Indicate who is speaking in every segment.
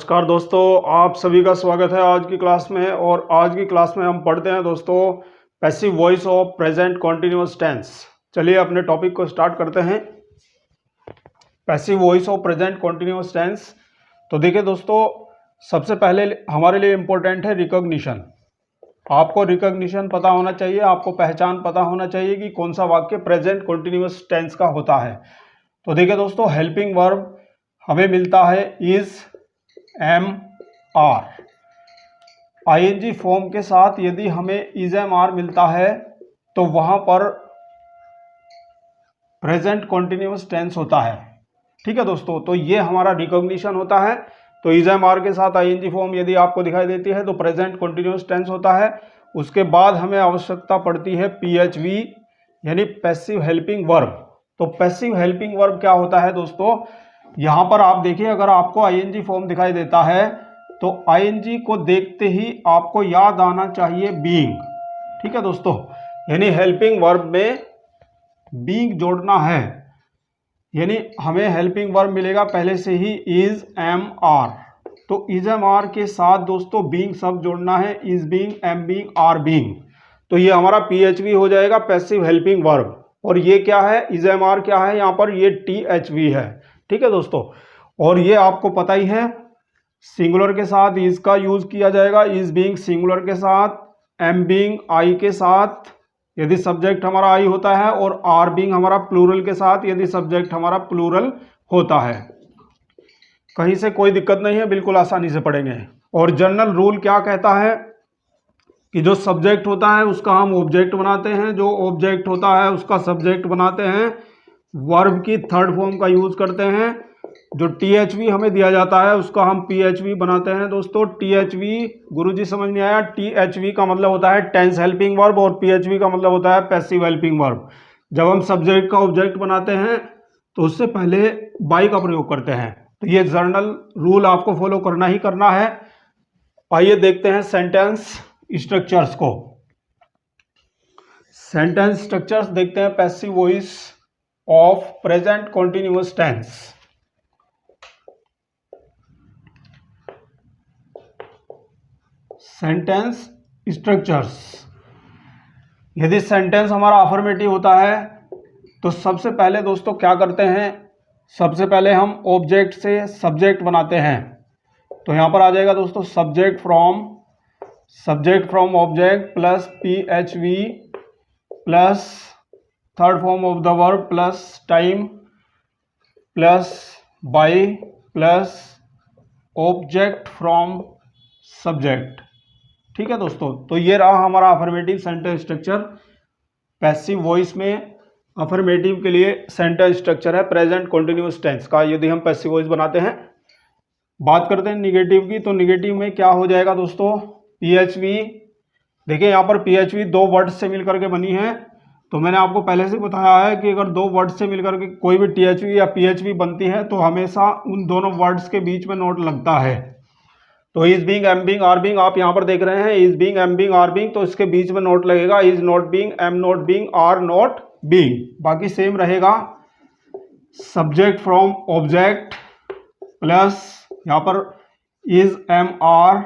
Speaker 1: नमस्कार दोस्तों, आप सभी का स्वागत है आज की क्लास में। और आज की क्लास में हम पढ़ते हैं दोस्तों passive voice of present continuous tense. चलिए अपने टॉपिक को स्टार्ट करते हैं। Passive voice of present continuous tense. तो देखिए दोस्तों, सबसे पहले हमारे लिए इम्पोर्टेंट है रिकॉग्निशन। आपको रिकॉग्निशन पता होना चाहिए, आपको पहचान पता होना चाहिए कि कौन सा वाक्य प्रेजेंट कॉन्टिन्यूअस टेंस का होता है। तो देखिए दोस्तों, हेल्पिंग वर्ब हमें मिलता है is, am, are. I N G form के साथ यदि हमें इज, एम, आर मिलता है तो वहां पर प्रेजेंट कॉन्टिन्यूअस टेंस होता है। ठीक है दोस्तों, तो ये हमारा रिकॉग्निशन होता है। तो इज, एम, आर के साथ आईएनजी फॉर्म यदि आपको दिखाई देती है तो प्रेजेंट कॉन्टिन्यूअस टेंस होता है। उसके बाद हमें आवश्यकता पड़ती है पीएचवी यानी पैसिव हेल्पिंग वर्ब। तो पैसिव हेल्पिंग वर्ब क्या होता है दोस्तों, यहां पर आप देखिए, अगर आपको आईएनजी फॉर्म दिखाई देता है तो आईएनजी को देखते ही आपको याद आना चाहिए बीइंग। ठीक है दोस्तों, यानी हेल्पिंग वर्ब में बीइंग जोड़ना है, यानी हमें हेल्पिंग वर्ब मिलेगा पहले से ही इज, एम, आर। तो इज, एम, आर के साथ दोस्तों बीइंग शब्द जोड़ना है, is being, am being, are being. तो ये हमारा पीएचवी हो जाएगा, पैसिव हेल्पिंग वर्ब। और ये क्या है, इज, एम, आर क्या है यहाँ पर, ये टीएचवी है। ठीक है दोस्तों, और ये आपको पता ही है, सिंगुलर के साथ इज का यूज किया जाएगा, इज बीइंग सिंगुलर के साथ, एम बीइंग आई के साथ यदि सब्जेक्ट हमारा आई होता है, और आर बीइंग हमारा प्लूरल के साथ यदि सब्जेक्ट हमारा प्लूरल होता है। कहीं से कोई दिक्कत नहीं है, बिल्कुल आसानी से पढ़ेंगे। और जनरल रूल क्या कहता है कि जो सब्जेक्ट होता है उसका हम ऑब्जेक्ट बनाते हैं, जो ऑब्जेक्ट होता है उसका सब्जेक्ट बनाते हैं, वर्ब की थर्ड फॉर्म का यूज करते हैं। जो टीएचवी हमें दिया जाता है उसका हम पीएचवी बनाते हैं। दोस्तों टीएचवी, गुरुजी समझ नहीं आया, टीएचवी का मतलब होता है टेंस हेल्पिंग वर्ब और पीएचवी का मतलब होता है पैसिव हेल्पिंग वर्ब। जब हम सब्जेक्ट का ऑब्जेक्ट बनाते हैं तो उससे पहले बाई का प्रयोग करते हैं। तो ये जनरल रूल आपको फॉलो करना ही करना है। आइए देखते हैं सेंटेंस स्ट्रक्चर्स को। सेंटेंस स्ट्रक्चर्स देखते हैं passive voice of present continuous tense. Sentence structures, यदि सेंटेंस हमारा अफर्मेटिव होता है तो सबसे पहले दोस्तों क्या करते हैं, सबसे पहले हम ऑब्जेक्ट से सब्जेक्ट बनाते हैं। तो यहां पर आ जाएगा दोस्तों subject from object plus PHV plus third form of the verb plus time plus by plus object from subject. ठीक है दोस्तों, तो ये रहा हमारा affirmative sentence structure. Passive voice में अफर्मेटिव के लिए सेंटेंस स्ट्रक्चर है प्रेजेंट कॉन्टिन्यूअस टेंस का, यदि हम पैसिव वॉइस बनाते हैं। बात करते हैं निगेटिव की, तो निगेटिव में क्या हो जाएगा दोस्तों, पीएचवी। देखिए यहाँ पर पीएचवी दो वर्ड से मिलकर के बनी है। तो मैंने आपको पहले से बताया है कि अगर दो वर्ड से मिलकर के कोई भी टीएचवी या पीएचवी बनती है तो हमेशा उन दोनों वर्ड्स के बीच में नोट लगता है। तो is being, am being, are being, आप यहाँ पर देख रहे हैं is being, am being, are being, तो इसके बीच में नोट लगेगा is not being, am not being, are not being. बाकी सेम रहेगा, सब्जेक्ट फ्रॉम ऑब्जेक्ट प्लस यहाँ पर is, am, are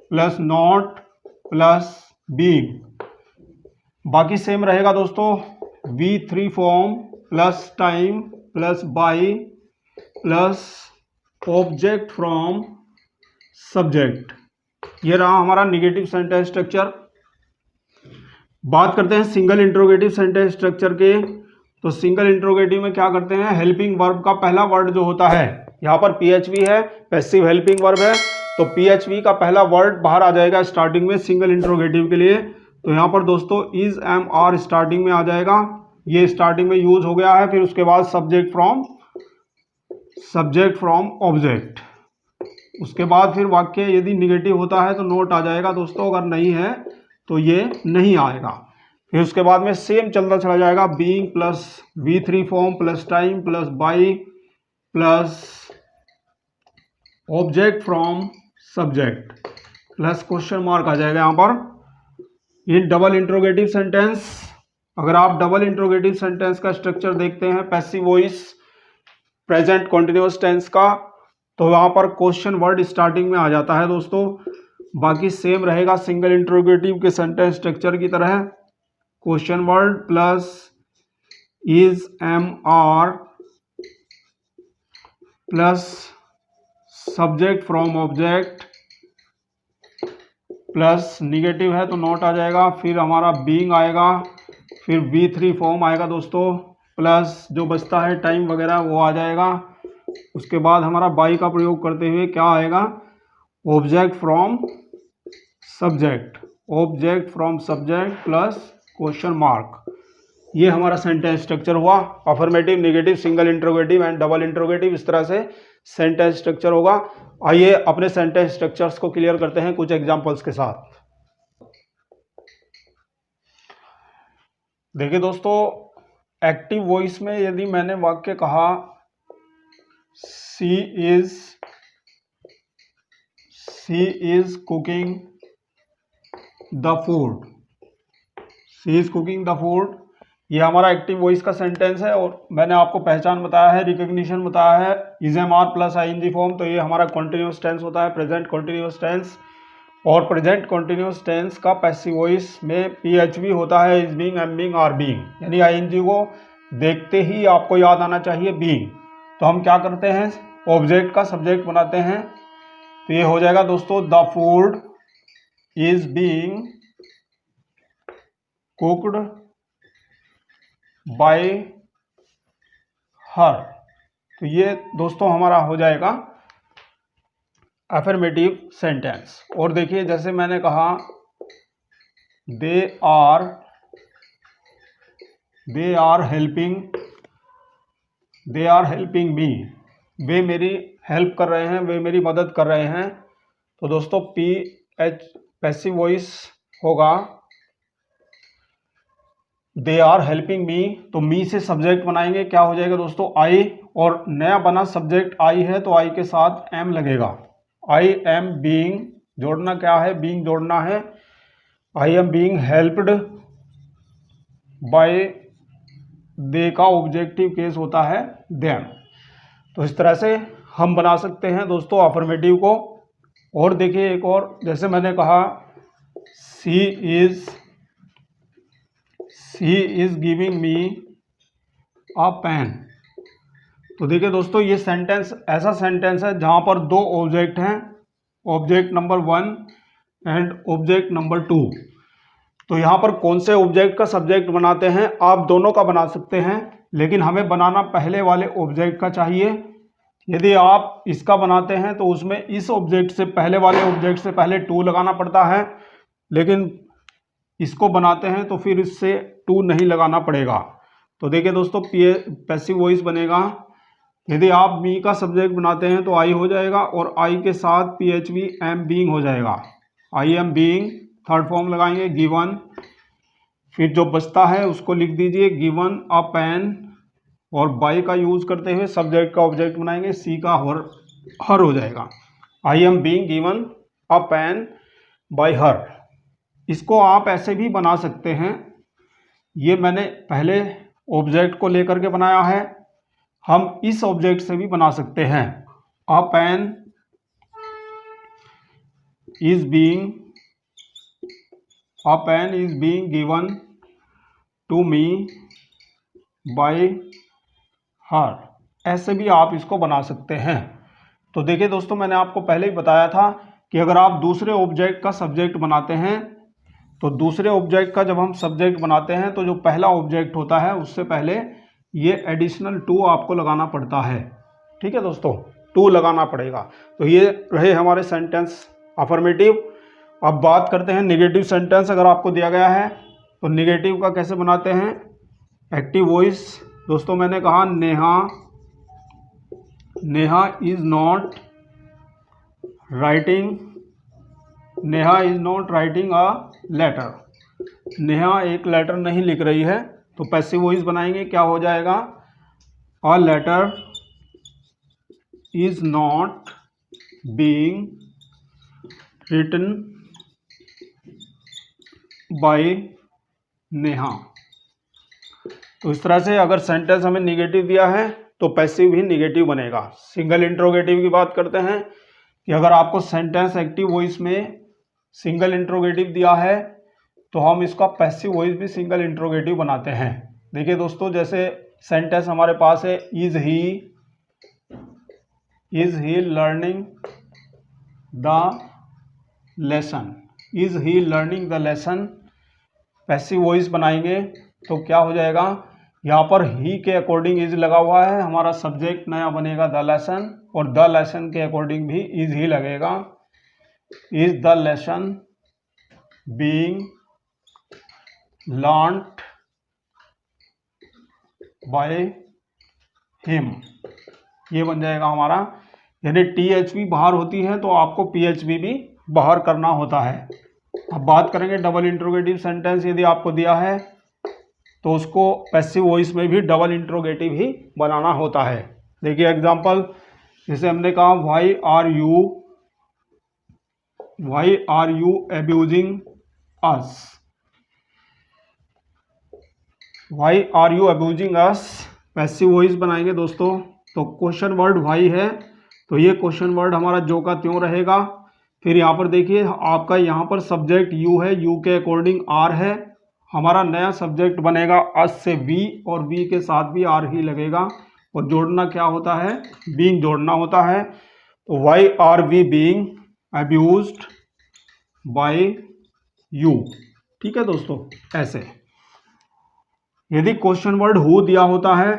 Speaker 1: plus not plus being. बाकी सेम रहेगा दोस्तों, V3 form plus time plus by plus object from subject. ये रहा हमारा निगेटिव सेंटेंस स्ट्रक्चर। बात करते हैं सिंगल इंट्रोगेटिव सेंटेंस स्ट्रक्चर के। तो सिंगल इंट्रोगेटिव में क्या करते हैं, हेल्पिंग वर्ब का पहला वर्ड जो होता है, यहाँ पर पीएचवी है, पैसिव हेल्पिंग वर्ब है, तो पीएचवी का पहला वर्ड बाहर आ जाएगा स्टार्टिंग में सिंगल इंट्रोगेटिव के लिए। तो यहाँ पर दोस्तों इज, एम, आर स्टार्टिंग में आ जाएगा, ये स्टार्टिंग में यूज हो गया है। फिर उसके बाद सब्जेक्ट फ्रॉम ऑब्जेक्ट। उसके बाद फिर वाक्य यदि निगेटिव होता है तो नोट आ जाएगा दोस्तों, अगर नहीं है तो ये नहीं आएगा। फिर उसके बाद में सेम चलता चला जाएगा, being plus V3 form plus time plus by plus object from subject plus question mark आ जाएगा यहाँ पर। इन डबल इंट्रोगेटिव सेंटेंस, अगर आप डबल इंट्रोगेटिव सेंटेंस का स्ट्रक्चर देखते हैं passive voice present continuous tense का, तो यहाँ पर क्वेश्चन वर्ड स्टार्टिंग में आ जाता है दोस्तों। बाकी सेम रहेगा सिंगल इंट्रोगेटिव के सेंटेंस स्ट्रक्चर की तरह। Question word plus is am are plus subject from object plus negative है तो नॉट आ जाएगा, फिर हमारा बीइंग आएगा, फिर V3 फॉर्म आएगा दोस्तों, प्लस जो बचता है टाइम वगैरह वो आ जाएगा। उसके बाद हमारा बाई का प्रयोग करते हुए क्या आएगा, object from subject, object from subject plus question mark. ये हमारा सेंटेंस स्ट्रक्चर हुआ। Affirmative, negative, single interrogative and double interrogative, इस तरह से सेंटेंस स्ट्रक्चर होगा। आइए अपने सेंटेंस स्ट्रक्चर्स को क्लियर करते हैं कुछ एग्जांपल्स के साथ। देखिए दोस्तों, एक्टिव वॉइस में यदि मैंने वाक्य कहा she is cooking the food, she is cooking the food, ये हमारा एक्टिव वॉइस का सेंटेंस है। और मैंने आपको पहचान बताया है, रिकग्निशन बताया है, is am are plus I N G form, तो ये हमारा कॉन्टिन्यूअस टेंस होता है, प्रेजेंट कॉन्टिन्यूअस टेंस। और प्रेजेंट कॉन्टिन्यूअस टेंस का पैसिव वॉइस में पीएचवी होता है, is being, am being, are being, यानी आईएनजी को देखते ही आपको याद आना चाहिए बीइंग। तो हम क्या करते हैं, ऑब्जेक्ट का सब्जेक्ट बनाते हैं, तो ये हो जाएगा दोस्तों the food is being cooked bye हर। तो ये दोस्तों हमारा हो जाएगा अफर्मेटिव सेंटेंस। और देखिए जैसे मैंने कहा दे आर हेल्पिंग मी, वे मेरी हेल्प कर रहे हैं, वे मेरी मदद कर रहे हैं। तो दोस्तों पैसिव वॉइस होगा दे आर हेल्पिंग मी, तो मी से सब्जेक्ट बनाएंगे, क्या हो जाएगा दोस्तों आई, और नया बना सब्जेक्ट आई है तो आई के साथ एम लगेगा। आई एम बीइंग, जोड़ना क्या है, बीइंग जोड़ना है, I am being helped by, they का ऑब्जेक्टिव केस होता है देम। तो इस तरह से हम बना सकते हैं दोस्तों अफर्मेटिव को। और देखिए एक और, जैसे मैंने कहा she is giving me a pen, तो देखिए दोस्तों ये सेंटेंस ऐसा सेंटेंस है जहां पर दो ऑब्जेक्ट हैं, object number 1 and object number 2। तो यहाँ पर कौन से ऑब्जेक्ट का सब्जेक्ट बनाते हैं, आप दोनों का बना सकते हैं, लेकिन हमें बनाना पहले वाले ऑब्जेक्ट का चाहिए। यदि आप इसका बनाते हैं तो उसमें इस ऑब्जेक्ट से पहले वाले ऑब्जेक्ट से पहले टू लगाना पड़ता है, लेकिन इसको बनाते हैं तो फिर इससे टू नहीं लगाना पड़ेगा। तो देखिए दोस्तों पैसिव वॉइस बनेगा, यदि आप मी का सब्जेक्ट बनाते हैं तो आई हो जाएगा, और आई के साथ पीएचवी एम बीइंग हो जाएगा, I am being, third form लगाएंगे गिवन, फिर जो बचता है उसको लिख दीजिए गिवन अ पेन, और बाय का यूज करते हुए सब्जेक्ट का ऑब्जेक्ट बनाएंगे, सी का हर हो जाएगा, I am being given a pen by her. इसको आप ऐसे भी बना सकते हैं, ये मैंने पहले ऑब्जेक्ट को लेकर के बनाया है, हम इस ऑब्जेक्ट से भी बना सकते हैं, a pen is being given to me by her, ऐसे भी आप इसको बना सकते हैं। तो देखिए दोस्तों मैंने आपको पहले ही बताया था कि अगर आप दूसरे ऑब्जेक्ट का सब्जेक्ट बनाते हैं तो दूसरे ऑब्जेक्ट का जब हम सब्जेक्ट बनाते हैं तो जो पहला ऑब्जेक्ट होता है उससे पहले ये एडिशनल टू आपको लगाना पड़ता है। ठीक है दोस्तों, टू लगाना पड़ेगा। तो ये रहे हमारे सेंटेंस अफर्मेटिव। अब बात करते हैं नेगेटिव सेंटेंस। अगर आपको दिया गया है तो नेगेटिव का कैसे बनाते हैं, एक्टिव वॉइस। दोस्तों मैंने कहा Neha is not writing a letter, Neha एक लेटर नहीं लिख रही है, तो पैसिव वॉइस बनाएंगे, क्या हो जाएगा, a letter is not being written by Neha. तो इस तरह से अगर सेंटेंस हमें निगेटिव दिया है तो पैसिव भी निगेटिव बनेगा। सिंगल इंट्रोगेटिव की बात करते हैं कि अगर आपको सेंटेंस एक्टिव वॉइस में सिंगल इंट्रोगेटिव दिया है तो हम इसका पैसिव वॉइस भी सिंगल इंट्रोगेटिव बनाते हैं। देखिए दोस्तों, जैसे सेंटेंस हमारे पास है, is he learning the lesson. Is he learning the lesson passive voice बनाएंगे तो क्या हो जाएगा, यहाँ पर ही के अकॉर्डिंग इज लगा हुआ है, हमारा सब्जेक्ट नया बनेगा द लेसन, और द लेसन के अकॉर्डिंग भी इज ही लगेगा। Is the lesson being learned by him, ये बन जाएगा हमारा। यानी THV बाहर होती है तो आपको PHV भी बाहर करना होता है। अब बात करेंगे डबल इंट्रोगेटिव सेंटेंस। यदि आपको दिया है तो उसको पैसिव वॉइस में भी डबल इंट्रोगेटिव ही बनाना होता है। देखिए एग्जांपल, जैसे हमने कहा why are you abusing us. Why are you abusing us passive voice बनाएंगे दोस्तों। तो क्वेश्चन वर्ड वाई है तो ये क्वेश्चन वर्ड हमारा जो का त्यों रहेगा। फिर यहाँ पर देखिए आपका यहाँ पर सब्जेक्ट यू है, यू के अकॉर्डिंग आर है, हमारा नया सब्जेक्ट बनेगा अस से वी, और वी के साथ भी आर ही लगेगा, और जोड़ना क्या होता है, बीइंग जोड़ना होता है। तो why are we being abused by you. ठीक है दोस्तों, ऐसे। यदि क्वेश्चन वर्ड हु दिया होता है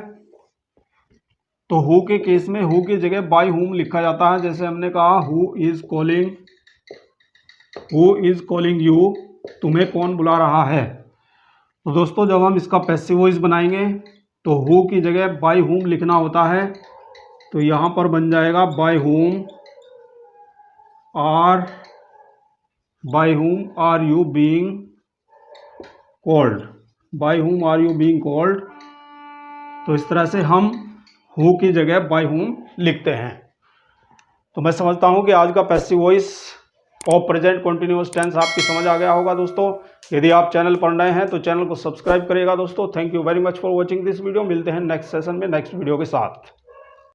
Speaker 1: तो हु के केस में हु की जगह बाय हुम लिखा जाता है। जैसे हमने कहा हु इज कॉलिंग यू, तुम्हें कौन बुला रहा है। तो दोस्तों जब हम इसका पैसिव वॉइस बनाएंगे तो हु की जगह बाय हुम लिखना होता है। तो यहाँ पर बन जाएगा by whom are you being called. By whom are you being called. तो इस तरह से हम हु की जगह बाय हुम लिखते हैं। तो मैं समझता हूं कि आज का पैसिव वॉइस और प्रेजेंट कंटिन्यूअस टेंस आपकी समझ आ गया होगा दोस्तों। यदि आप चैनल पर नए हैं तो चैनल को सब्सक्राइब करिएगा दोस्तों। Thank you very much for watching this video. मिलते हैं नेक्स्ट सेशन में नेक्स्ट वीडियो के साथ।